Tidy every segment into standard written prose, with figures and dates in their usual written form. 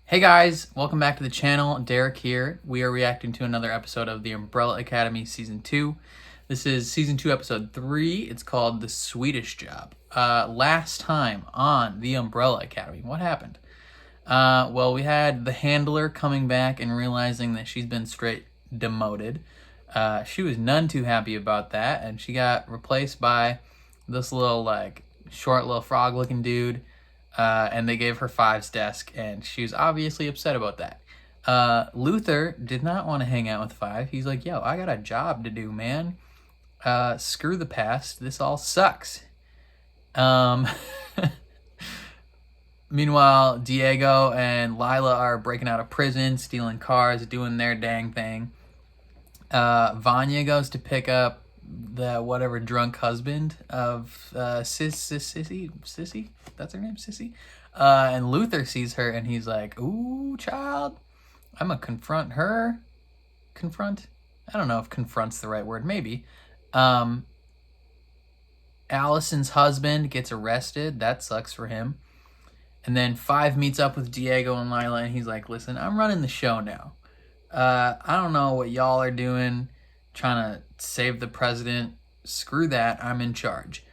Hey guys, welcome back to the channel. Derek here. We are reacting to another episode of The Umbrella Academy Season 2. This is Season 2, Episode 3. It's called The Swedish Job. Last time on The Umbrella Academy, what happened? Well, we had the handler coming back and realizing that she's been straight demoted. She was none too happy about that, and she got replaced by this little, short little frog-looking dude. And they gave her Five's desk, and she was obviously upset about that. Luther did not want to hang out with Five. He's like, yo, I got a job to do, man. Screw the past. This all sucks. Meanwhile, Diego and Lila are breaking out of prison, stealing cars, doing their dang thing. Vanya goes to pick up the whatever drunk husband of Sissy, that's her name, Sissy. And Luther sees her and he's like, ooh, child, I'm gonna confront her. Confront? I don't know if confront's the right word, maybe. Allison's husband gets arrested. That sucks for him. And then Five meets up with Diego and Lila and he's like, listen, I'm running the show now. I don't know what y'all are doing, trying to save the president. Screw that, I'm in charge.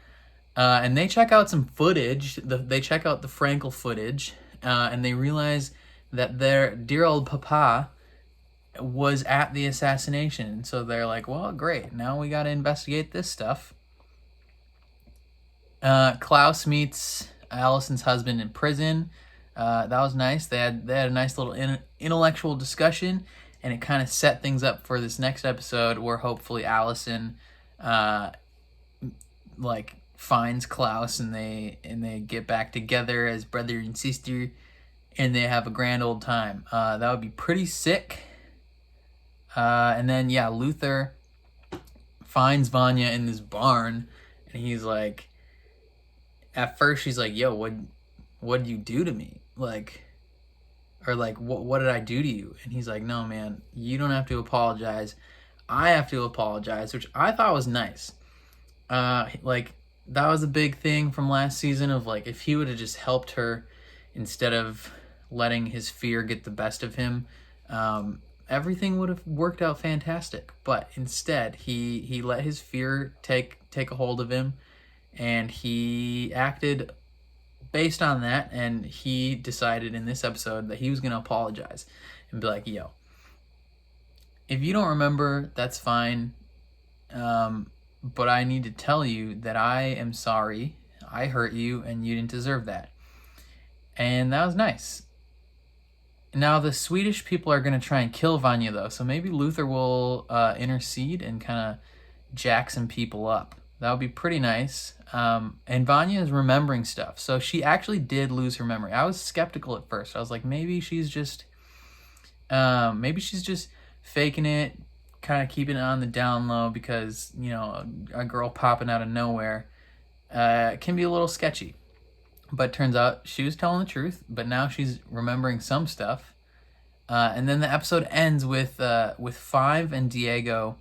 And they check out some footage. They check out the Frankel footage, and they realize that their dear old papa was at the assassination. So they're like, well, great, now we got to investigate this stuff. Klaus meets Allison's husband in prison. That was nice. They had a nice little intellectual discussion, and it kind of set things up for this next episode where hopefully Allison finds Klaus and they get back together as brother and sister and they have a grand old time. That would be pretty sick. And then yeah, Luther finds Vanya in this barn and he's like, at first she's like, yo, what did you do to me? What did I do to you? And he's like, no, man, you don't have to apologize. I have to apologize, which I thought was nice. That was a big thing from last season of if he would have just helped her instead of letting his fear get the best of him, everything would have worked out fantastic. But instead, he let his fear take a hold of him, and he acted based on that, and he decided in this episode that he was going to apologize and be like, yo, if you don't remember, that's fine, but I need to tell you that I am sorry, I hurt you, and you didn't deserve that. And that was nice. Now the Swedish people are going to try and kill Vanya, though, so maybe Luther will intercede and kind of jack some people up. That would be pretty nice. And Vanya is remembering stuff. So she actually did lose her memory. I was skeptical at first. I was like, maybe she's just faking it, kind of keeping it on the down low because, a girl popping out of nowhere can be a little sketchy. But turns out she was telling the truth, but now she's remembering some stuff. And then the episode ends with Five and Diego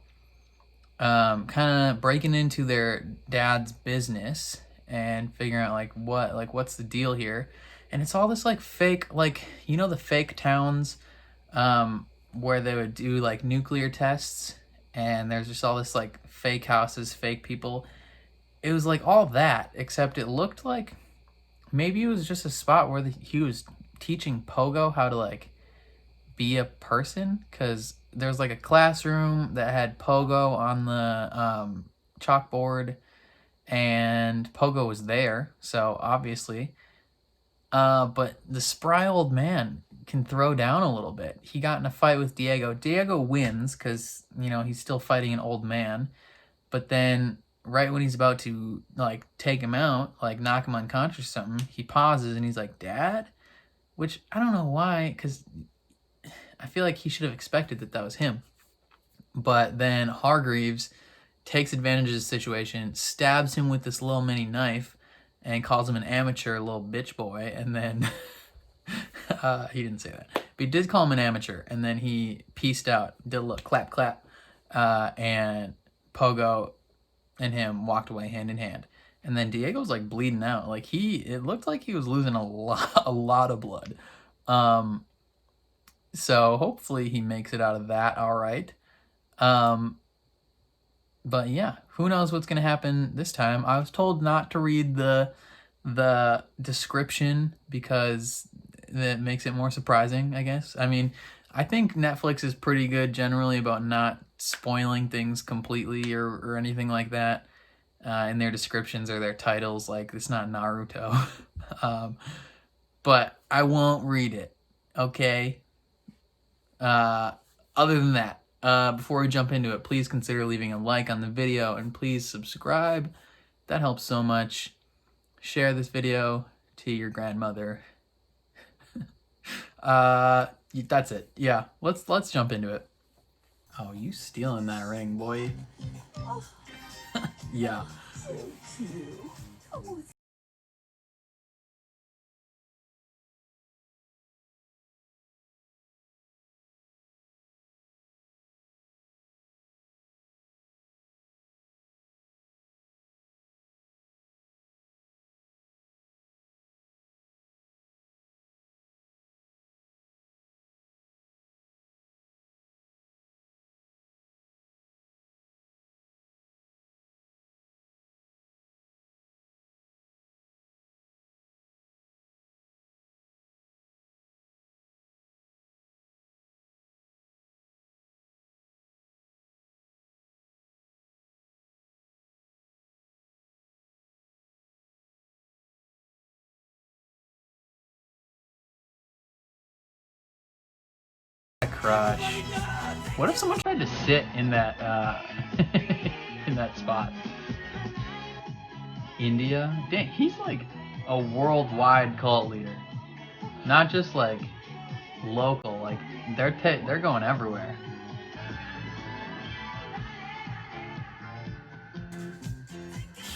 kind of breaking into their dad's business and figuring out what's the deal here. And it's all this fake, the fake towns where they would do nuclear tests, and there's just all this fake houses, fake people. It was all that, except it looked like maybe it was just a spot where he was teaching Pogo how to be a person, because there's a classroom that had Pogo on the chalkboard, and Pogo was there, so obviously. But the spry old man can throw down a little bit. He got in a fight with Diego. Diego wins because, he's still fighting an old man. But then right when he's about to take him out, knock him unconscious or something, he pauses and he's like, Dad? Which I don't know why, because I feel like he should have expected that was him. But then Hargreaves takes advantage of the situation, stabs him with this little mini knife, and calls him an amateur little bitch boy. And then he didn't say that, but he did call him an amateur. And then he peaced out, did a little clap clap, and Pogo and him walked away hand in hand. And then Diego's bleeding out. It looked like he was losing a lot of blood. So hopefully he makes it out of that all right. But yeah, who knows what's gonna happen this time. I was told not to read the description because that makes it more surprising, I guess. I mean, I think Netflix is pretty good generally about not spoiling things completely or anything like that in their descriptions or their titles. Like, it's not Naruto. But I won't read it, okay? Other than that, before we jump into it, please consider leaving a like on the video and please subscribe. That helps so much. Share this video to your grandmother. That's it. Yeah, let's jump into it. Oh, you stealing that ring, boy. Yeah. Crush. What if someone tried to sit in that in that spot? India? Dang, he's like a worldwide cult leader. Not just like local, like they're going everywhere.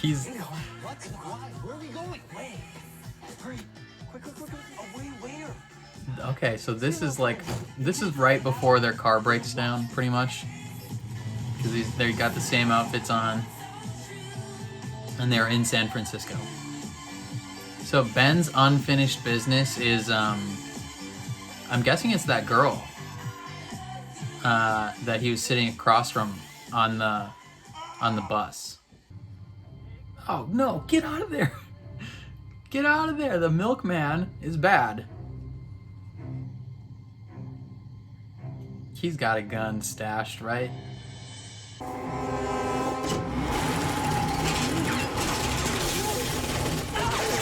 He's What? Why? Where are we going? Wait. Hurry. Quick. Away, where? okay, so this is right before their car breaks down, pretty much. Because they got the same outfits on. And they're in San Francisco. So Ben's unfinished business is, I'm guessing it's that girl that he was sitting across from on the bus. Oh no, get out of there! Get out of there! The milkman is bad. He's got a gun stashed, right?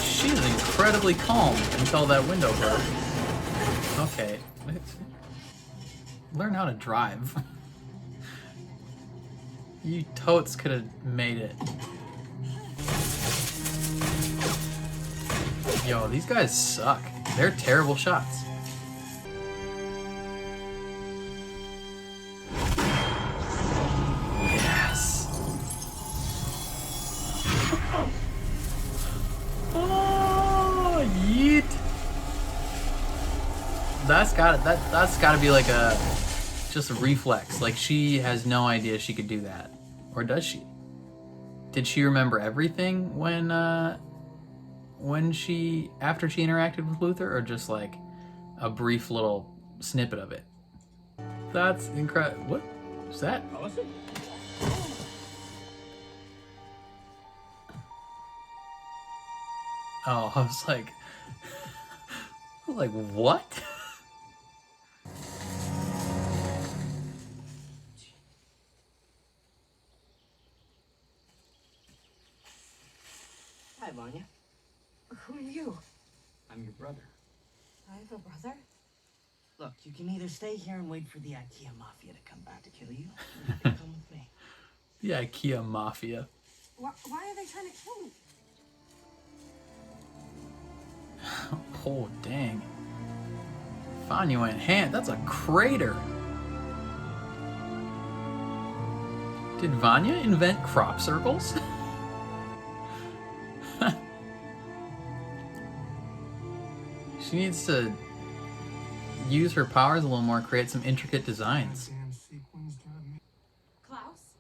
She's incredibly calm until that window broke. Okay. Learn how to drive. You totes could have made it. Yo, these guys suck. They're terrible shots. Yes. Oh, yeet. That's gotta be like just a reflex. Like, she has no idea she could do that. Or does she? Did she remember everything after she interacted with Luther, or just like a brief little snippet of it? That's incredible. What is that? Oh, I was like what? Hi, Vanya. Who are you? I'm your brother. I have a brother? Look, you can either stay here and wait for the IKEA Mafia to come back to kill you, or you can come with me. The IKEA Mafia. Why are they trying to kill me? Oh, dang. Vanya went hand. That's a crater. Did Vanya invent crop circles? She needs to use her powers a little more, create some intricate designs. Klaus?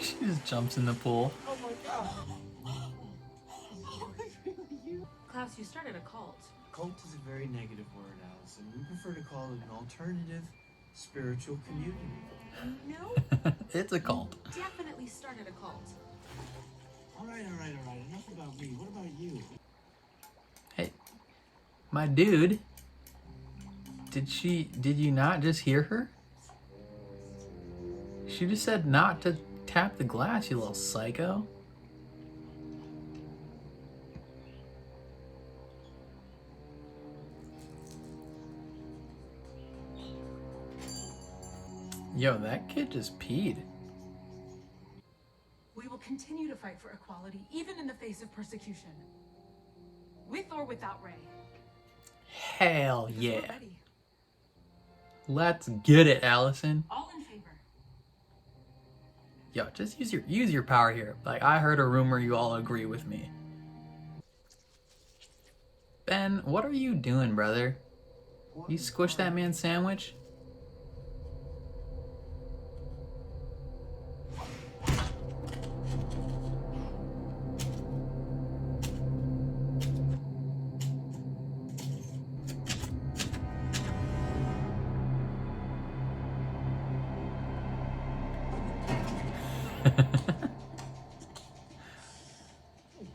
She just jumps in the pool. Oh my god. Gus, you started a cult. Cult is a very negative word, Allison. We prefer to call it an alternative spiritual community. No, It's a cult. you definitely started a cult. All right. Enough about me. What about you? Hey, my dude. Did you not just hear her? She just said not to tap the glass, you little psycho. Yo, that kid just peed. We will continue to fight for equality, even in the face of persecution. With or without Ray. Hell Because yeah. we're ready. Let's get it, Allison. All in favor. Yo, just use your power here. Like, I heard a rumor you all agree with me. Ben, what are you doing, brother? You squished that man's sandwich?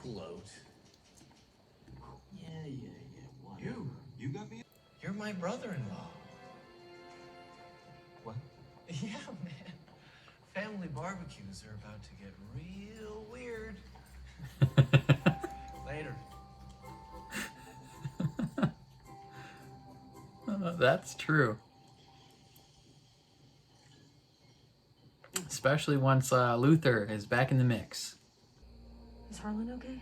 Gloat. Yeah. What? You got me? You're my brother-in-law. What? Yeah, man. Family barbecues are about to get real weird. Later. That's true. Especially once Luther is back in the mix. Is Harlan okay?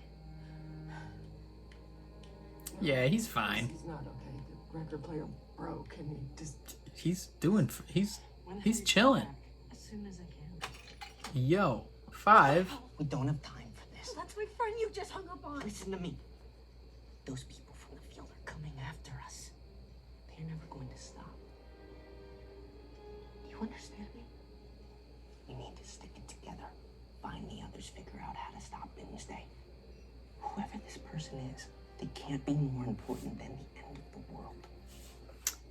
Yeah, he's fine. He's not okay. The record player broke and He's When he's can you chilling. come back? As soon as I can. Yo, 5. We don't have time for this. That's my friend you just hung up on. Listen to me. Those people from the field are coming after us. They're never going to stop. Do you understand me? We need to stick it together. Find the others, figure out how to stop Wednesday. Whoever this person is, they can't be more important than the end of the world.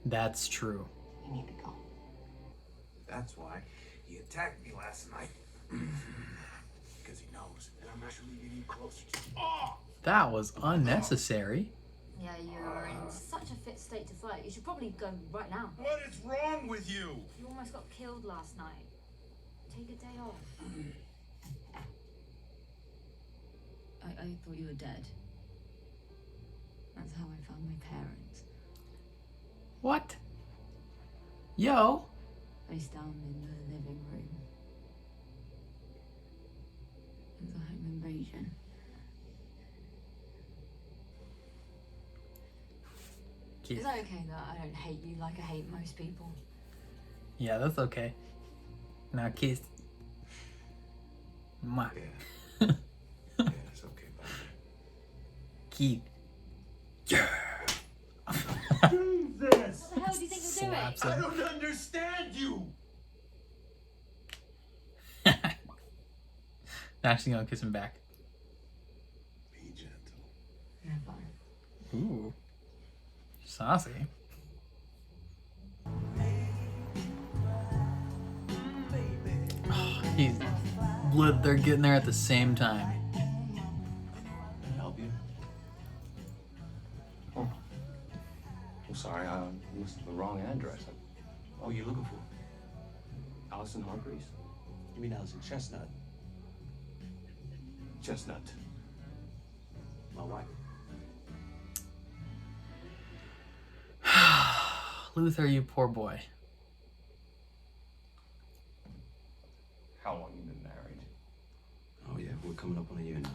That's true. We need to go. That's why he attacked me last night. Because he knows that I'm actually getting closer to. Oh! That was unnecessary. Yeah, you're in such a fit state to fight. You should probably go right now. What is wrong with you? You almost got killed last night. Take a day off. I thought you were dead. That's how I found my parents. What? Yo. Face down in the living room. It was a home invasion. Is that okay that I don't hate you like I hate most people? Yeah, that's okay. Now kiss. Mwah. Yeah. Yeah, it's okay, buddy. Keith. Yeah. Jesus! What the hell do you think you're doing? Slaps I him. don't understand you! Now she's gonna kiss him back. Be gentle. Yeah, fine. Ooh. Saucy. They're getting there at the same time. Can I help you? Oh. I'm sorry, I listed the wrong address. What are you looking for? Allison Hargreaves? You mean Allison Chestnut? Chestnut. My wife. Luther, you poor boy. How long you been married? Oh yeah, we're coming up on a year now.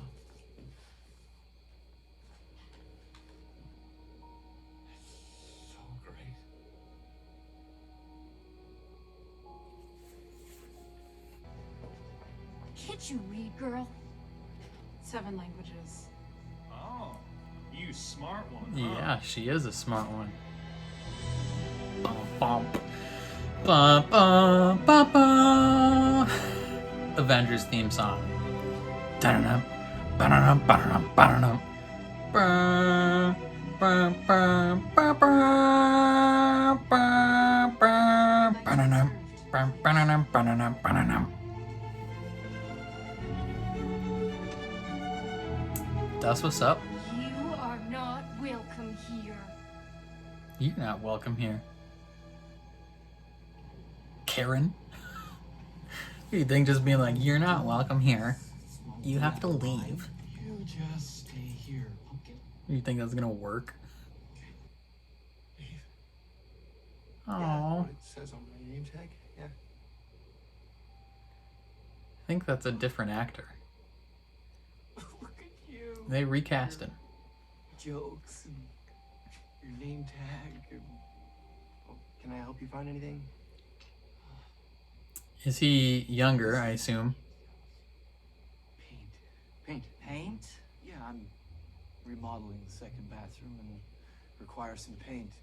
So great. Can't you read, girl? 7 languages. Oh, you smart one. Yeah, she is a smart one. Bum, bum. Bum, bum, bum, bum. Avengers theme song. Ba-da-dum, ba-da-dum, ba-da-dum, ba-da-dum. Bum, bum, bum, bum, bum, bum, bum, ba-da-dum, bum, ba-da-dum, ba-da-dum, ba-da-dum. That's what's up. You are not welcome here. You're not welcome here. Karen? You think just being like, you're not welcome here, you have to leave? You just stay here, pumpkin. You think that's gonna work? Eve. Oh, What it says on my name tag? Yeah. I think that's a different actor. Look at you. They recast him. Jokes and your name tag. And... Oh, can I help you find anything? Is he younger, I assume? Paint. Paint? Yeah, I'm remodeling the second bathroom and require some paint.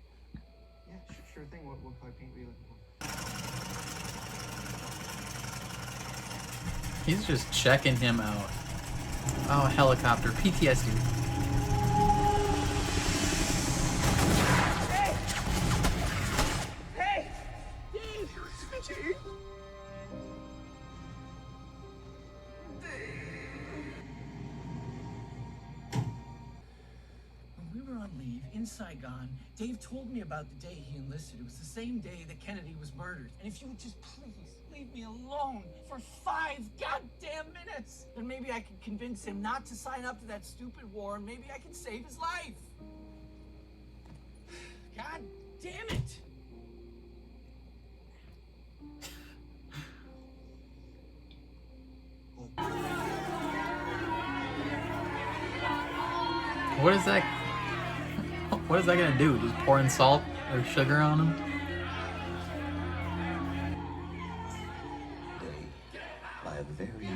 Yeah, sure thing. What color paint were you looking for? He's just checking him out. Oh, helicopter. PTSD. Hey! Dave! Switchy! When we were on leave in Saigon, Dave told me about the day he enlisted. It was the same day that Kennedy was murdered. And if you would just please leave me alone for 5 goddamn minutes, then maybe I could convince him not to sign up to that stupid war, and maybe I can save his life. God damn it! What is that? What is that gonna do? Just pouring salt or sugar on him? By a very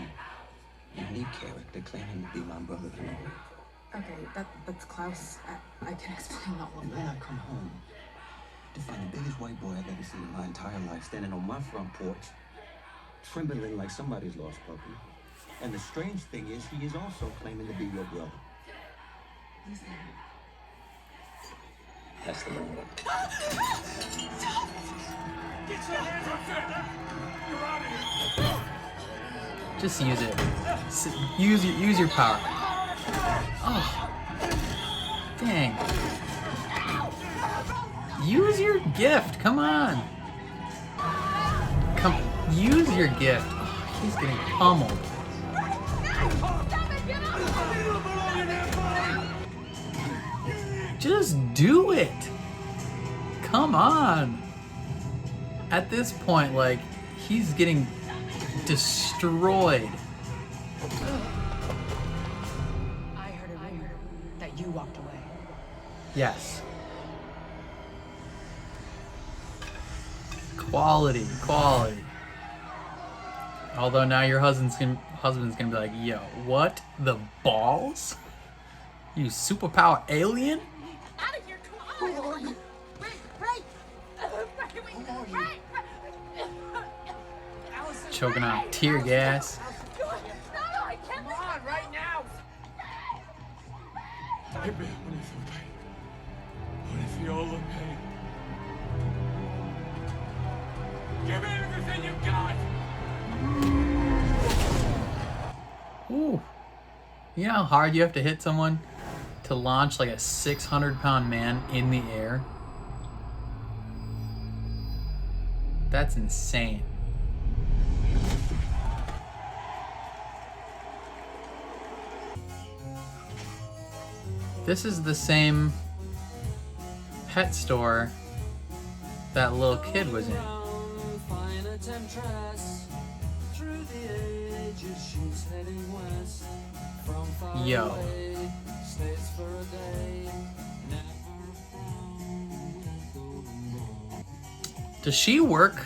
unique character claiming to be my brother-in-law. Okay, that's Klaus. I can explain all of And then that. I come home to find the biggest white boy I've ever seen in my entire life standing on my front porch, trembling like somebody's lost puppy. And the strange thing is, he is also claiming to be your brother. That's the one. Get your hands off her! You're out of here! Just use it. Use your power. Oh, dang! Use your gift. Come on. Use your gift. Oh, he's getting pummeled. Just do it. Come on. At this point, like, he's getting destroyed. I heard a rumor that you walked away. Yes. Quality. Although now your husband's gonna be like, yo, what the balls? You superpower alien? Out of here, come on! Right! Choking on tear gas. No, I can't. Come on, right now! Hey, babe, what if you pain? What if you all look pain? Give me everything you got! Ooh. You know how hard you have to hit someone to launch like a 600-pound man in the air? That's insane. This is the same pet store that little kid was in. Yo. Does she work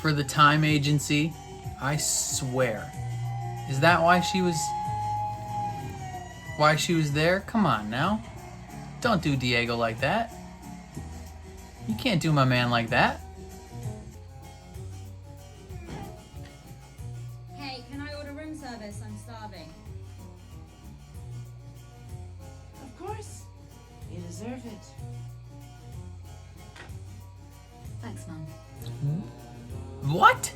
for the time agency? I swear. Is that why she was there? Come on now. Don't do Diego like that. You can't do my man like that. Hey, can I order room service? I'm starving. it. Thanks, Mum. What?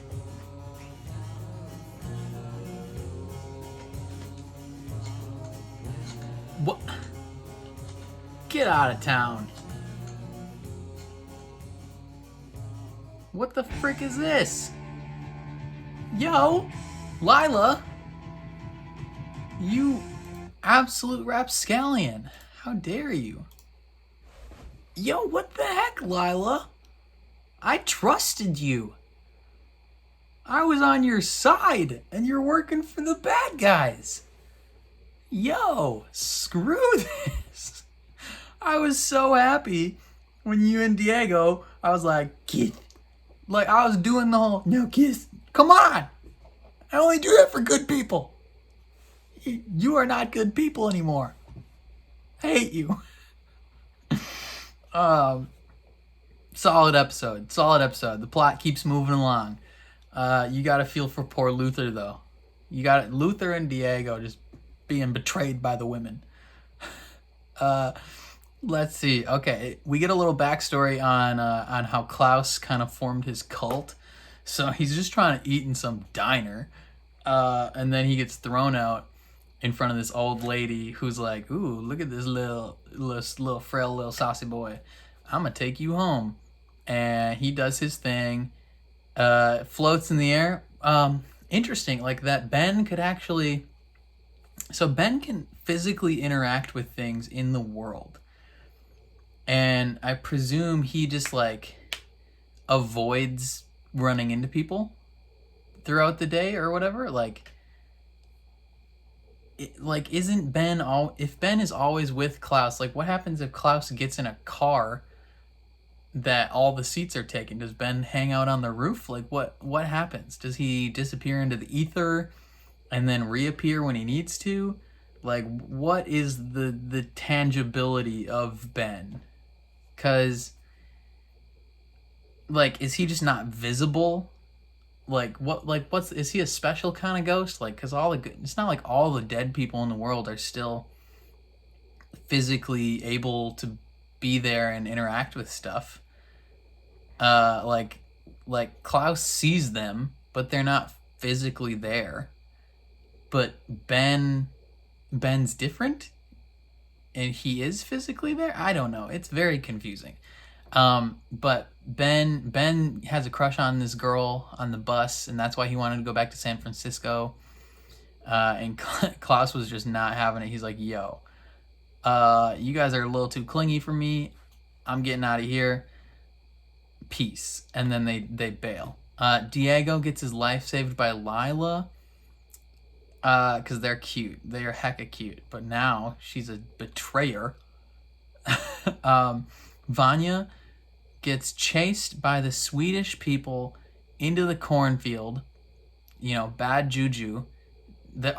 What? Get out of town. What the frick is this? Yo, Lila. You absolute rapscallion. How dare you? Yo, what the heck, Lila? I trusted you. I was on your side, and you're working for the bad guys. Yo, screw this. I was so happy when you and Diego, I was like, kiss. Like, I was doing the whole, no, kiss. Come on. I only do that for good people. You are not good people anymore. I hate you. Solid episode. The plot keeps moving along. You gotta feel for poor Luther, though. You got Luther and Diego just being betrayed by the women. Let's see. Okay, we get a little backstory on how Klaus kind of formed his cult. So he's just trying to eat in some diner, and then he gets thrown out in front of this old lady who's like, "Ooh, look at this little frail little saucy boy. I'm gonna take you home." And he does his thing, floats in the air. Interesting, like that Ben could actually... So Ben can physically interact with things in the world. And I presume he just like avoids running into people throughout the day or whatever. Isn't Ben if Ben is always with Klaus, like what happens if Klaus gets in a car that all the seats are taken? Does Ben hang out on the roof? Like what happens? Does he disappear into the ether and then reappear when he needs to? Like, what is the tangibility of Ben? Cause like, is he just not visible? Is he a special kind of ghost? Like, cause it's not like all the dead people in the world are still physically able to be there and interact with stuff. Like Klaus sees them, but they're not physically there. But Ben's different, and he is physically there. I don't know. It's very confusing. But Ben has a crush on this girl on the bus, and that's why he wanted to go back to San Francisco. And Klaus was just not having it. He's like, "Yo, you guys are a little too clingy for me. I'm getting out of here. Peace." And then they bail. Diego gets his life saved by Lila. Because they're cute. They are hecka cute. But now she's a betrayer. Vanya gets chased by the Swedish people into the cornfield. You know, bad juju. They're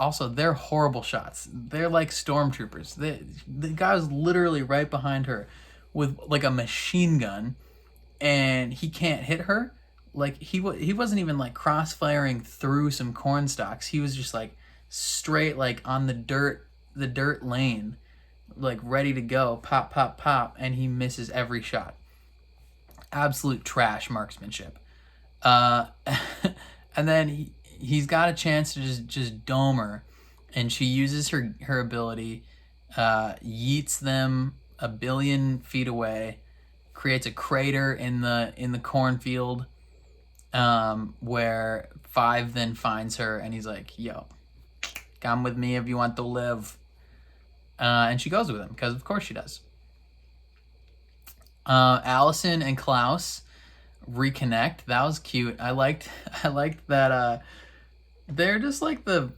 horrible shots. They're like stormtroopers. The guy's literally right behind her with like a machine gun, and he can't hit her. Like he wasn't even like crossfiring through some corn stalks. He was just like straight like on the dirt lane, like ready to go, pop pop pop, and he misses every shot. Absolute trash marksmanship. And then he's got a chance to just dome her, and she uses her ability, yeets them a billion feet away, creates a crater in the cornfield, where Five then finds her, and he's like, "Yo, come with me if you want to live." And she goes with him, because of course she does. Allison and Klaus reconnect. That was cute. I liked that they're just like the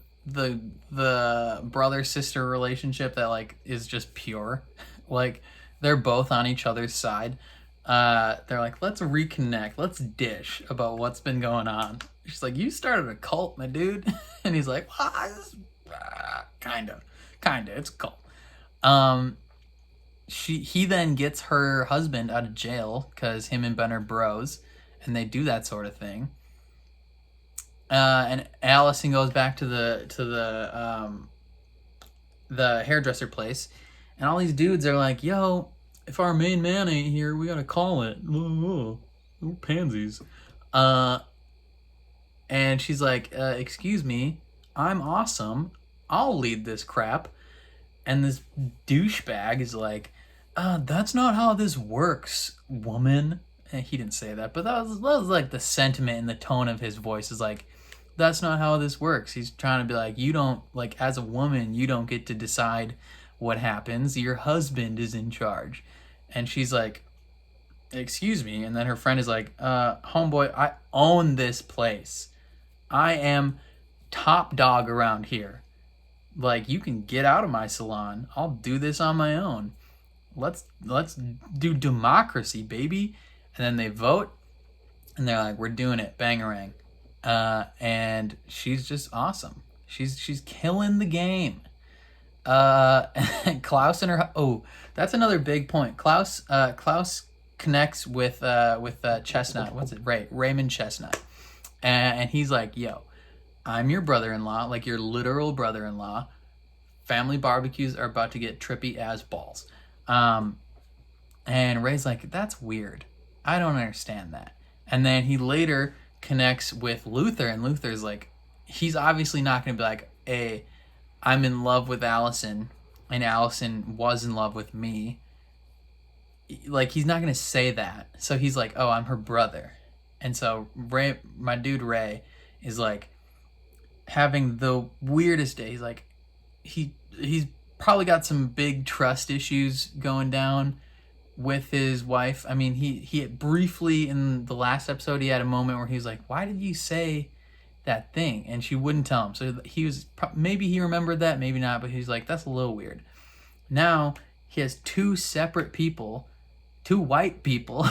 brother-sister relationship that like is just pure. Like they're both on each other's side. They're like, let's reconnect, let's dish about what's been going on. She's like, "You started a cult, my dude." And he's like, kinda, it's a cult. He then gets her husband out of jail because him and Ben are bros, and they do that sort of thing. And Allison goes back to the hairdresser place, and all these dudes are like, "Yo, if our main man ain't here, we gotta call it. We're pansies. And she's like, excuse me, I'm awesome. I'll lead this crap. And this douchebag is like, that's not how this works, woman. And he didn't say that, but that was like the sentiment and the tone of his voice is like, that's not how this works. He's trying to be like, you don't, like, as a woman, you don't get to decide what happens. Your husband is in charge. And she's like, excuse me. And then her friend is like, homeboy, I own this place. I am top dog around here. Like, you can get out of my salon. I'll do this on my own. Let's do democracy, baby. And then they vote, and they're like, we're doing it, bangarang. And she's just awesome. She's killing the game. Klaus and her, that's another big point. Klaus connects with Chestnut. What's it? Raymond Chestnut. And he's like, yo, I'm your brother-in-law, like your literal brother-in-law. Family barbecues are about to get trippy as balls. And Ray's like, that's weird. I don't understand that. And then he later connects with Luther, and Luther's like, he's obviously not going to be like, hey, I'm in love with Allison, and Allison was in love with me. Like, he's not going to say that. So he's like, oh, I'm her brother. And so Ray, my dude Ray, is like having the weirdest day. He's like, he's probably got some big trust issues going down with his wife. I mean, he briefly in the last episode, he had a moment where he was like, why did you say that thing? And she wouldn't tell him. So he was, maybe he remembered that, maybe not, but he's like, that's a little weird. Now he has two separate people, two white people,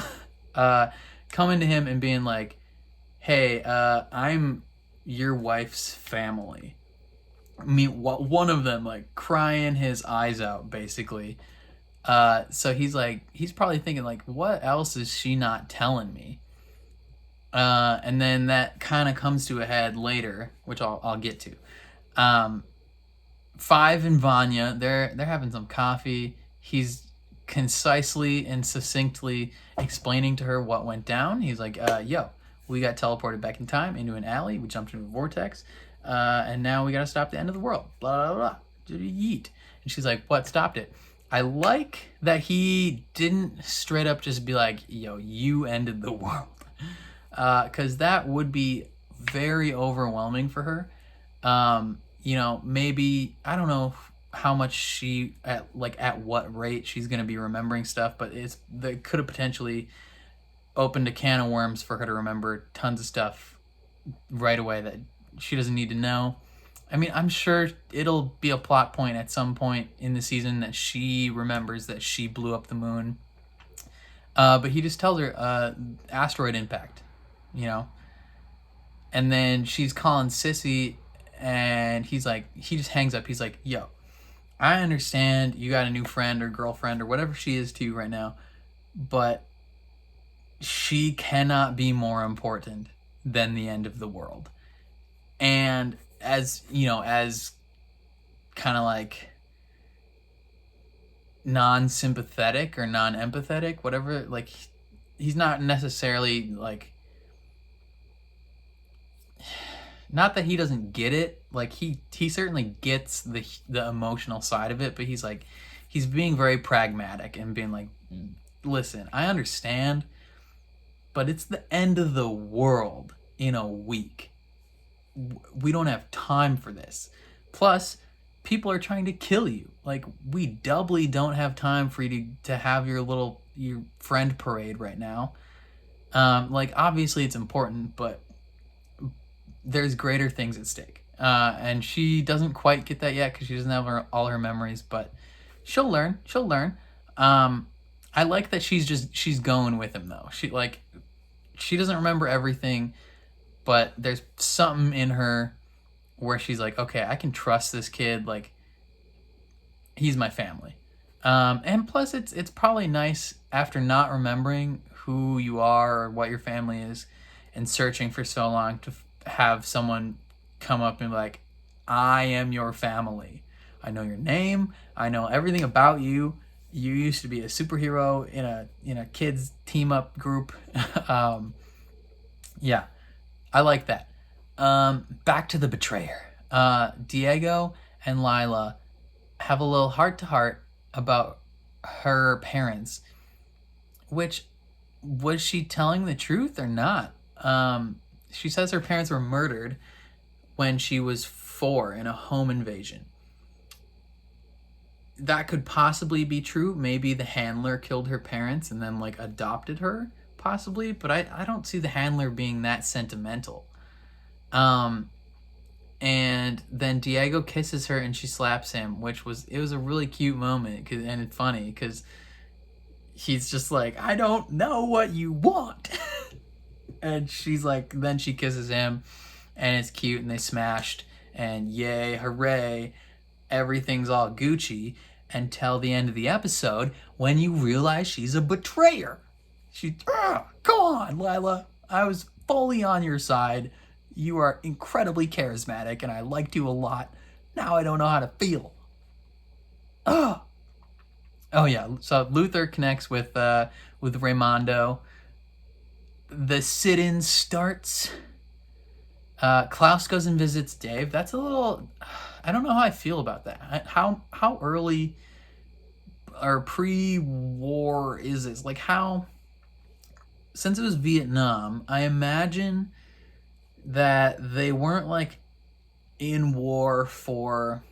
coming to him and being like, hey, I'm your wife's family. I mean, one of them like crying his eyes out, basically. So he's like, he's probably thinking like, what else is she not telling me? And then that kind of comes to a head later, which I'll get to. Five and Vanya, they're having some coffee. He's concisely and succinctly explaining to her what went down. He's like, yo, we got teleported back in time into an alley. We jumped into a vortex. And now we got to stop the end of the world. Blah, blah, blah. Yeet. And she's like, what stopped it? I like that he didn't straight up just be like, yo, you ended the world. Because that would be very overwhelming for her. You know, maybe, I don't know how much she, at what rate she's going to be remembering stuff, but that could have potentially opened a can of worms for her to remember tons of stuff right away that she doesn't need to know. I mean, I'm sure it'll be a plot point at some point in the season that she remembers that she blew up the moon. But he just tells her, asteroid impact, you know? And then she's calling Sissy, and he's like, he just hangs up. He's like, yo, I understand you got a new friend or girlfriend or whatever she is to you right now, but she cannot be more important than the end of the world. And as, you know, as kind of like non-sympathetic or non-empathetic, whatever, like, he's not necessarily like, not that he doesn't get it, like he certainly gets the emotional side of it, but he's like, he's being very pragmatic and being like, listen, I understand, but it's the end of the world in a week. We don't have time for this. Plus, people are trying to kill you. Like, we doubly don't have time for you to have your friend parade right now. Like, obviously it's important, but there's greater things at stake. And she doesn't quite get that yet because she doesn't have all her memories, but she'll learn. She'll learn. I like that she's going with him though. She doesn't remember everything, but there's something in her where she's like, okay, I can trust this kid. Like, he's my family. And plus it's probably nice after not remembering who you are or what your family is and searching for so long to have someone come up and be like, I am your family. I know your name. I know everything about you. You used to be a superhero in a kids team up group. Yeah, I like that. Back to the betrayer. Diego and Lila have a little heart-to-heart about her parents, which, was she telling the truth or not? She says her parents were murdered when she was 4 in a home invasion. That could possibly be true. Maybe the handler killed her parents and then like adopted her, possibly, but I don't see the handler being that sentimental. And then Diego kisses her and she slaps him, which was a really cute moment, and it's funny because he's just like, I don't know what you want. And she's like, then she kisses him and it's cute and they smashed and yay, hooray, everything's all Gucci until the end of the episode when you realize she's a betrayer. Come on, Lila. I was fully on your side. You are incredibly charismatic and I liked you a lot. Now I don't know how to feel. Oh yeah, so Luther connects with Raymondo. The sit-in starts. Klaus goes and visits Dave. That's a little... I don't know how I feel about that. How early or pre-war is this? Like how... Since it was Vietnam, I imagine that they weren't like in war for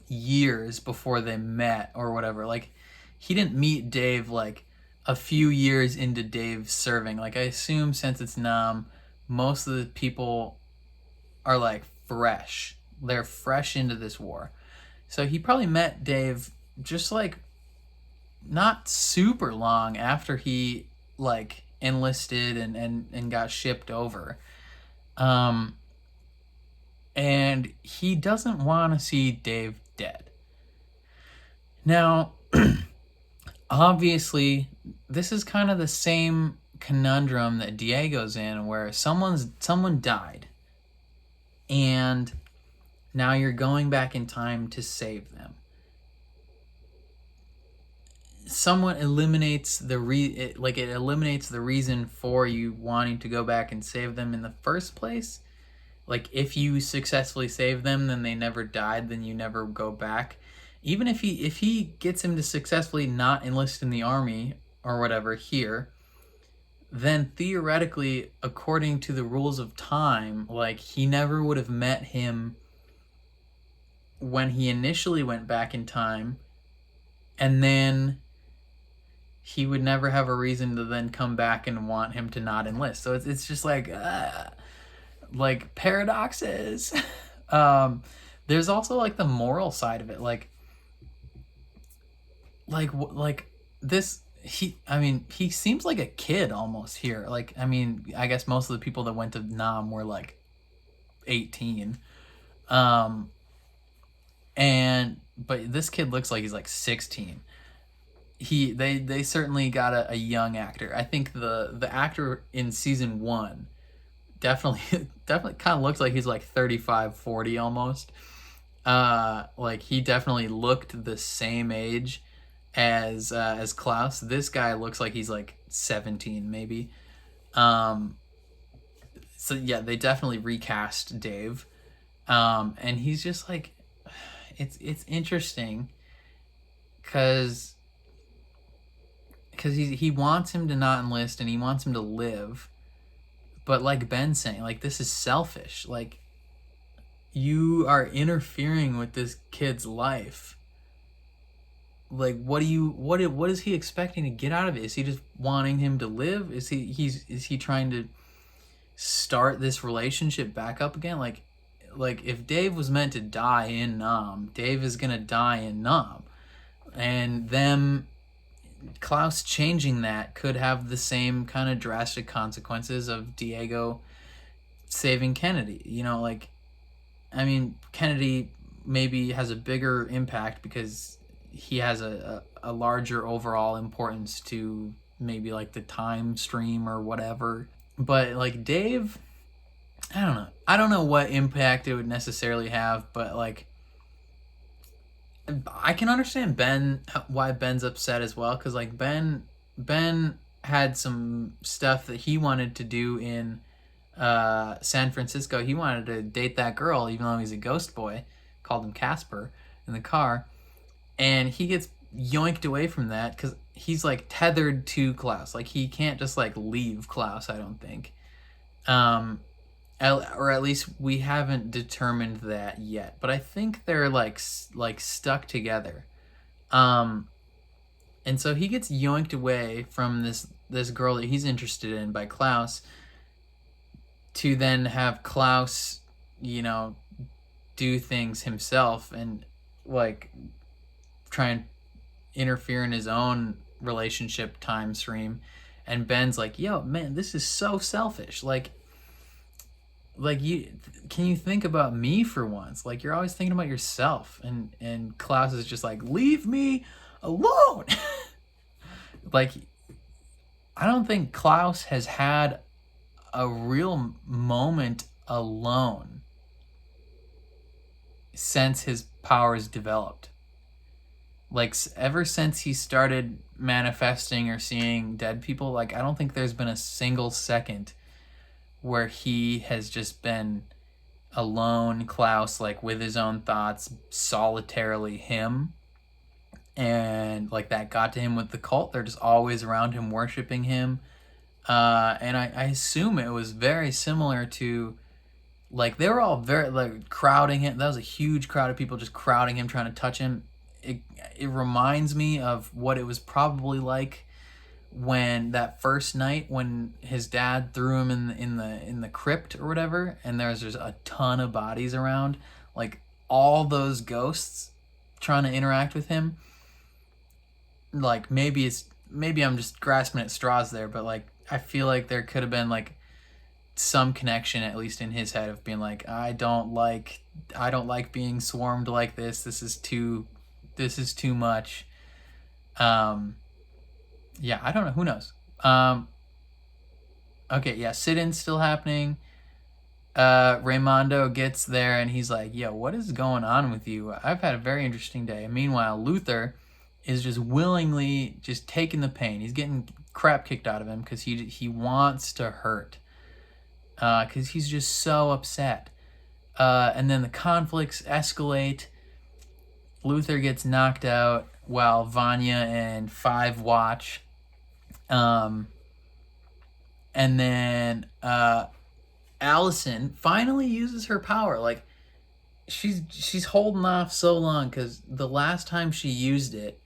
years before they met or whatever. Like he didn't meet Dave like a few years into Dave serving. Like I assume since it's Nam, most of the people are like fresh. They're fresh into this war. So he probably met Dave just like not super long after he like enlisted and got shipped over. And he doesn't want to see Dave dead. Now, obviously, this is kind of the same conundrum that Diego's in, where someone died, and now you're going back in time to save them. Someone eliminates it eliminates the reason for you wanting to go back and save them in the first place. Like if you successfully save them, then they never died, then you never go back. Even if he gets him to successfully not enlist in the army or whatever here, then theoretically, according to the rules of time, like he never would have met him when he initially went back in time, and then he would never have a reason to then come back and want him to not enlist. So it's just like paradoxes. There's also like the moral side of it, like this. He seems like a kid almost here. Like, I mean, I guess most of the people that went to Nam were like 18. But this kid looks like he's like 16. They certainly got a young actor. I think the actor in season 1 definitely kind of looks like he's like 35, 40 almost. Like he definitely looked the same age as Klaus. This guy looks like he's like 17 maybe. So yeah, they definitely recast Dave. And he's just like, it's interesting because he wants him to not enlist and he wants him to live, but like Ben's saying, like this is selfish. Like you are interfering with this kid's life. Like what is he expecting to get out of it? Is he just wanting him to live? Is he trying to start this relationship back up again? Like if Dave was meant to die in Nam, Dave is gonna die in Nam, and them Klaus changing that could have the same kind of drastic consequences of Diego saving Kennedy. You know, like, I mean, Kennedy maybe has a bigger impact because he has a larger overall importance to maybe like the time stream or whatever. But like Dave, I don't know what impact it would necessarily have, but like I can understand why Ben's upset as well, because like Ben had some stuff that he wanted to do in San Francisco. He wanted to date that girl, even though he's a ghost boy, called him Casper in the car, and he gets yoinked away from that because he's like tethered to Klaus. Like he can't just like leave Klaus, I don't think. Or at least we haven't determined that yet. But I think they're like stuck together. And so he gets yoinked away from this girl that he's interested in by Klaus, to then have Klaus, you know, do things himself and like try and interfere in his own relationship time stream. And Ben's like, yo, man, this is so selfish. Like you, can you think about me for once? Like, you're always thinking about yourself. And Klaus is just like, leave me alone. Like, I don't think Klaus has had a real moment alone since his powers developed. Like, ever since he started manifesting or seeing dead people, like, I don't think there's been a single second where he has just been alone, Klaus, like with his own thoughts, solitarily him. And like that got to him with the cult. They're just always around him, worshiping him. And I assume it was very similar to, like, they were all very like crowding him. That was a huge crowd of people just crowding him, trying to touch him. It reminds me of what it was probably like when that first night when his dad threw him in the crypt or whatever, and there's just a ton of bodies around, like all those ghosts trying to interact with him. Like maybe I'm just grasping at straws there, but like I feel like there could have been like some connection, at least in his head, of being like, I don't like being swarmed like this. This is too much. Yeah, I don't know. Who knows? Okay, yeah, sit-in's still happening. Raymondo gets there and he's like, yo, what is going on with you? I've had a very interesting day. And meanwhile, Luther is just willingly just taking the pain. He's getting crap kicked out of him because he wants to hurt. Because he's just so upset. And then the conflicts escalate. Luther gets knocked out while Vanya and Five watch. And then Allison finally uses her power. Like, she's holding off so long because the last time she used it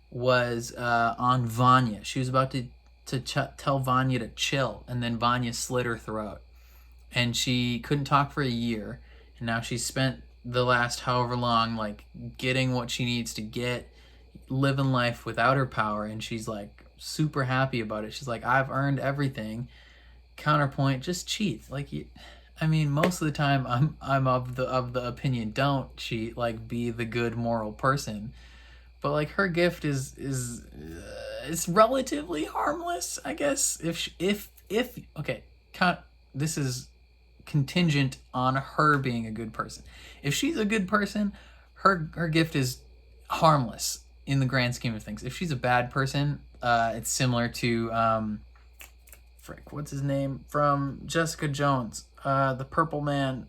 was on Vanya. She was about to tell Vanya to chill, and then Vanya slit her throat. And she couldn't talk for a year, and now she's spent the last however long like getting what she needs to get, living life without her power, and she's like super happy about it. She's like, I've earned everything. Counterpoint, just cheat. Like, I mean, most of the time I'm of the opinion, don't cheat, like be the good moral person. But like her gift is it's relatively harmless, I guess. If okay, this is contingent on her being a good person. If she's a good person, her gift is harmless in the grand scheme of things. If she's a bad person, it's similar to frick, what's his name from Jessica Jones, the purple man,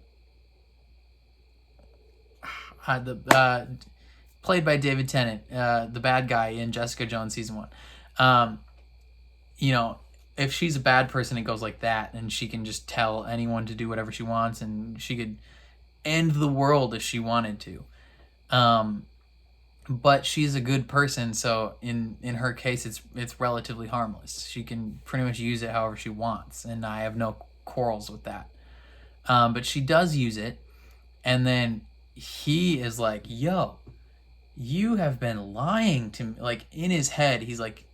played by David Tennant, the bad guy in Jessica Jones season 1. You know, if she's a bad person, it goes like that, and she can just tell anyone to do whatever she wants, and she could end the world if she wanted to. But she's a good person, so in her case, it's relatively harmless. She can pretty much use it however she wants, and I have no quarrels with that. But she does use it, and then he is like, yo, you have been lying to me. Like, in his head, he's like,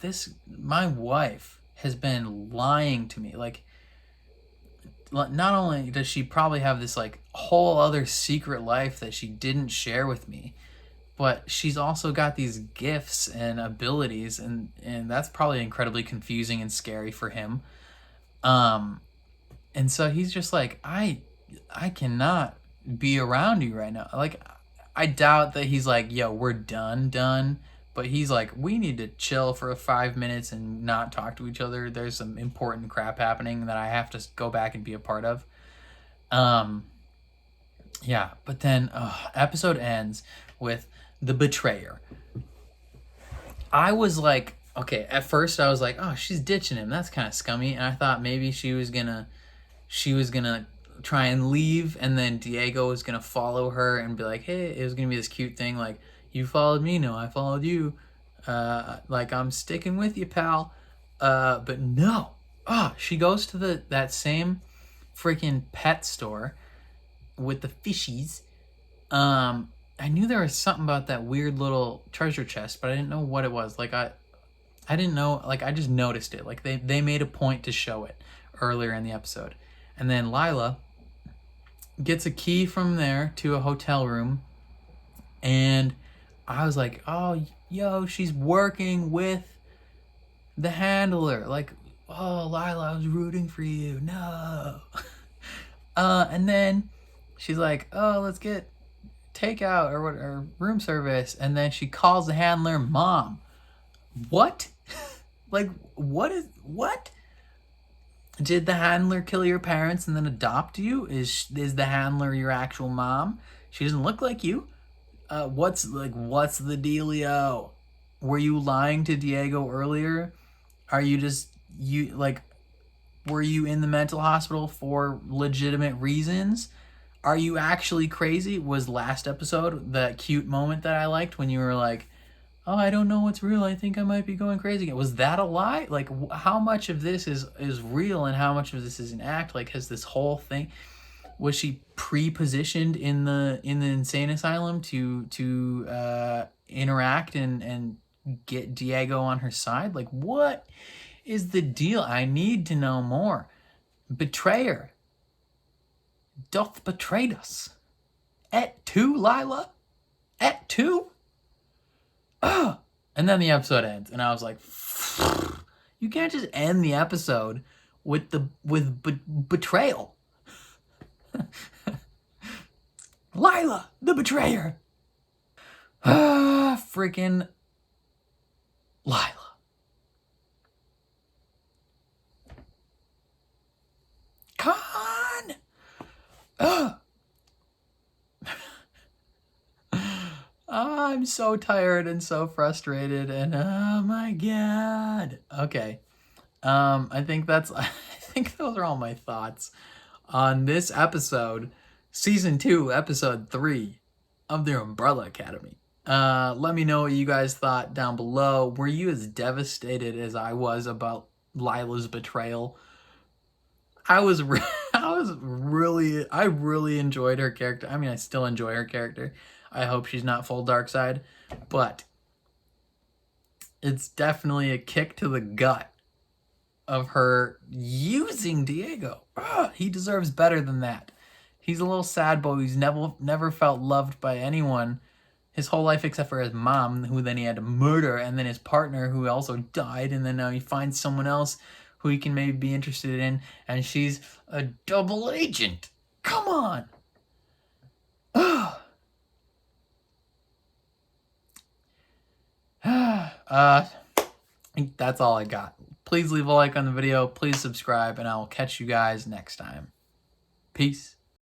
my wife has been lying to me. Like, not only does she probably have this like whole other secret life that she didn't share with me, but she's also got these gifts and abilities, and that's probably incredibly confusing and scary for him. And so he's just like, I cannot be around you right now. Like, I doubt that he's like, yo, we're done. But he's like, we need to chill for 5 minutes and not talk to each other. There's some important crap happening that I have to go back and be a part of. Yeah, but then episode ends with the betrayer. I was like, okay, at first I was like, oh, she's ditching him. That's kind of scummy. And I thought maybe she was gonna try and leave, and then Diego was gonna follow her and be like, hey, it was gonna be this cute thing like, you followed me, no, I followed you. Like, I'm sticking with you, pal. But no. She goes to that same freaking pet store with the fishies. I knew there was something about that weird little treasure chest, but I didn't know what it was. Like, I didn't know, like, I just noticed it. Like, they made a point to show it earlier in the episode. And then Lila gets a key from there to a hotel room, and I was like, oh, yo, she's working with the handler. Like, oh, Lila, I was rooting for you. No. And then she's like, oh, let's get takeout or room service. And then she calls the handler mom. What? Like, what? Did the handler kill your parents and then adopt you? Is the handler your actual mom? She doesn't look like you. What's the dealio? Were you lying to Diego earlier? Are you just were you in the mental hospital for legitimate reasons? Are you actually crazy? Was last episode that cute moment that I liked when you were like, oh, I don't know what's real. I think I might be going crazy again. Was that a lie? Like, how much of this is real and how much of this is an act? Like, has this whole thing, was she pre-positioned in the insane asylum to interact and get Diego on her side? Like, what is the deal? I need to know more. Betrayer doth betray us. Et tu, Lila? Et tu? And then the episode ends, and I was like, you can't just end the episode with betrayal. Lila, the betrayer. Freaking Lila. Come on. I'm so tired and so frustrated, and oh my god. Okay. I think those are all my thoughts on this episode, season 2, episode 3 of the Umbrella Academy. Let me know what you guys thought down below. Were you as devastated as I was about Lila's betrayal? I really enjoyed her character. I mean, I still enjoy her character. I hope she's not full dark side, but it's definitely a kick to the gut of her using Diego. He deserves better than that. He's a little sad boy who's never felt loved by anyone his whole life except for his mom, who then he had to murder, and then his partner who also died, and then now he finds someone else who he can maybe be interested in, and she's a double agent. Come on. I think that's all I got. Please leave a like on the video. Please subscribe, and I will catch you guys next time. Peace.